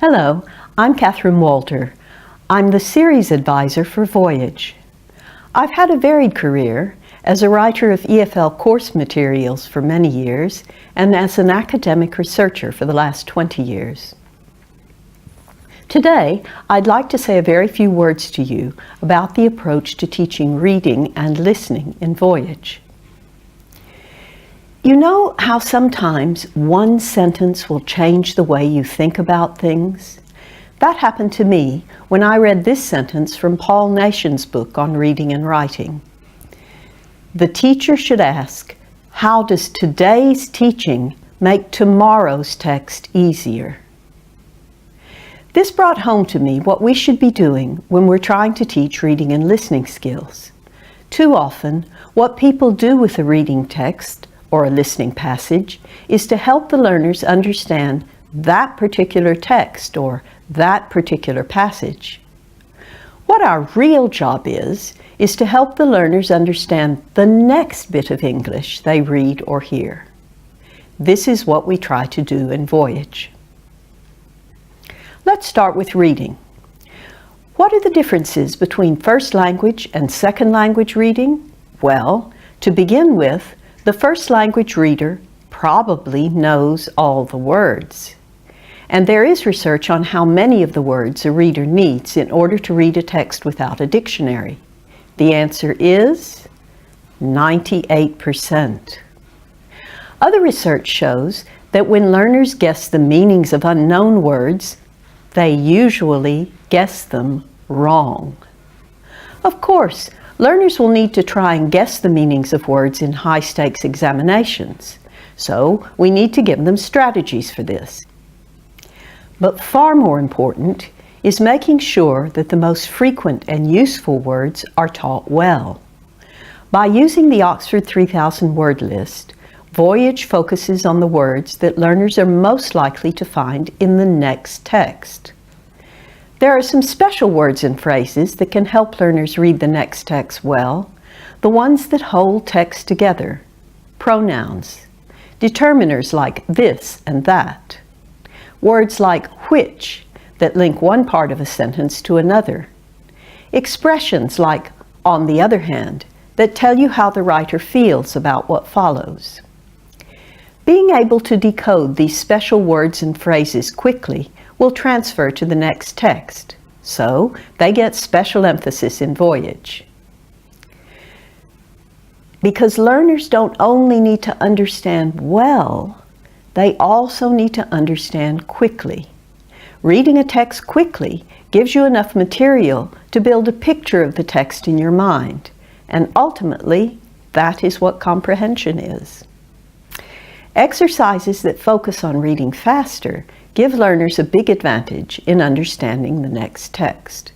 Hello, I'm Catherine Walter. I'm the series advisor for Voyage. I've had a varied career as a writer of EFL course materials for many years and as an academic researcher for the last 20 years. Today, I'd like to say a very few words to you about the approach to teaching reading and listening in Voyage. You know how sometimes one sentence will change the way you think about things? That happened to me when I read this sentence from Paul Nation's book on reading and writing. The teacher should ask, how does today's teaching make tomorrow's text easier? This brought home to me what we should be doing when we're trying to teach reading and listening skills. Too often, what people do with a reading text or a listening passage is to help the learners understand that particular text or that particular passage. What our real job is to help the learners understand the next bit of English they read or hear. This is what we try to do in Voyage. Let's start with reading. What are the differences between first language and second language reading? Well, to begin with, the first language reader probably knows all the words. And there is research on how many of the words a reader needs in order to read a text without a dictionary. The answer is 98%. Other research shows that when learners guess the meanings of unknown words, they usually guess them wrong. Of course, learners will need to try and guess the meanings of words in high-stakes examinations, so we need to give them strategies for this. But far more important is making sure that the most frequent and useful words are taught well. By using the Oxford 3000 word list, Voyage focuses on the words that learners are most likely to find in the next text. There are some special words and phrases that can help learners read the next text well, the ones that hold text together. Pronouns, determiners like this and that, words like which that link one part of a sentence to another, expressions like on the other hand that tell you how the writer feels about what follows. Being able to decode these special words and phrases quickly will transfer to the next text, so they get special emphasis in Voyage. Because learners don't only need to understand well, they also need to understand quickly. Reading a text quickly gives you enough material to build a picture of the text in your mind, and ultimately, that is what comprehension is. Exercises that focus on reading faster give learners a big advantage in understanding the next text.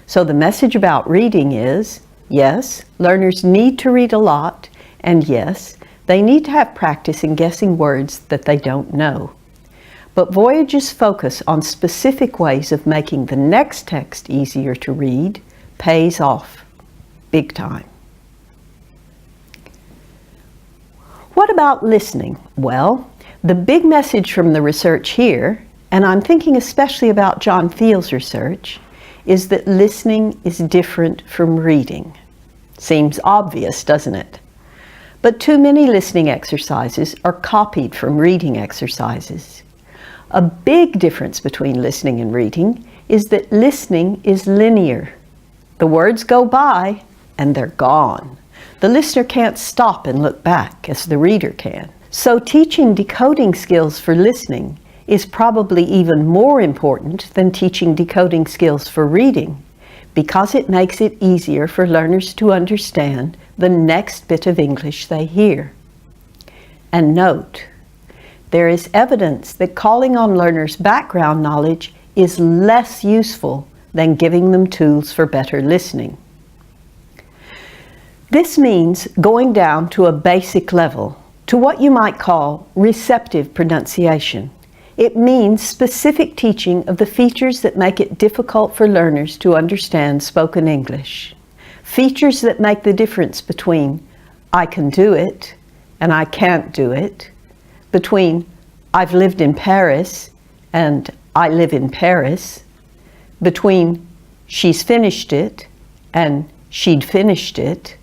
So the message about reading is, yes, learners need to read a lot, and yes, they need to have practice in guessing words that they don't know. But Voyage's focus on specific ways of making the next text easier to read pays off big time. What about listening? Well, the big message from the research here, and I'm thinking especially about John Thiel's research, is that listening is different from reading. Seems obvious, doesn't it? But too many listening exercises are copied from reading exercises. A big difference between listening and reading is that listening is linear. The words go by and they're gone. The listener can't stop and look back as the reader can. So teaching decoding skills for listening is probably even more important than teaching decoding skills for reading, because it makes it easier for learners to understand the next bit of English they hear. And note, there is evidence that calling on learners' background knowledge is less useful than giving them tools for better listening. This means going down to a basic level, to what you might call receptive pronunciation. It means specific teaching of the features that make it difficult for learners to understand spoken English. Features that make the difference between I can do it and I can't do it, between I've lived in Paris and I live in Paris, between she's finished it and she'd finished it.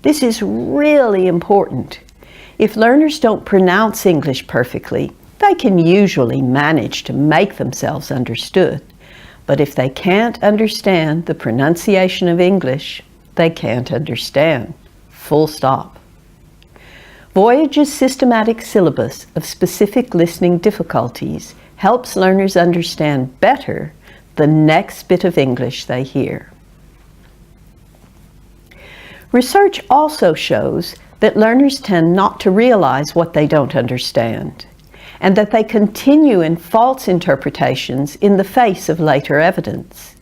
This is really important. If learners don't pronounce English perfectly, they can usually manage to make themselves understood. But if they can't understand the pronunciation of English, they can't understand. Full stop. Voyage's systematic syllabus of specific listening difficulties helps learners understand better the next bit of English they hear. Research also shows that learners tend not to realize what they don't understand, and that they continue in false interpretations in the face of later evidence.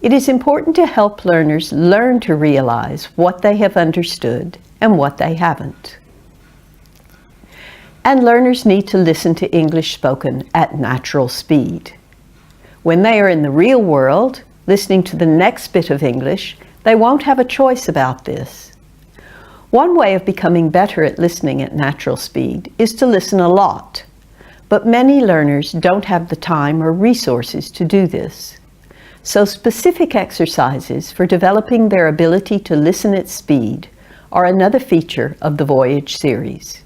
It is important to help learners learn to realize what they have understood and what they haven't. And learners need to listen to English spoken at natural speed. When they are in the real world, listening to the next bit of English, they won't have a choice about this. One way of becoming better at listening at natural speed is to listen a lot, but many learners don't have the time or resources to do this. So specific exercises for developing their ability to listen at speed are another feature of the Voyage series.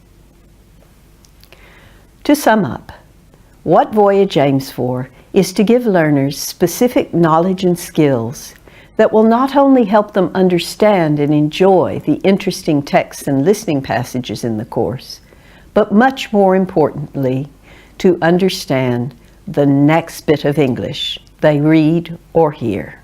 To sum up, what Voyage aims for is to give learners specific knowledge and skills that will not only help them understand and enjoy the interesting texts and listening passages in the course, but much more importantly, to understand the next bit of English they read or hear.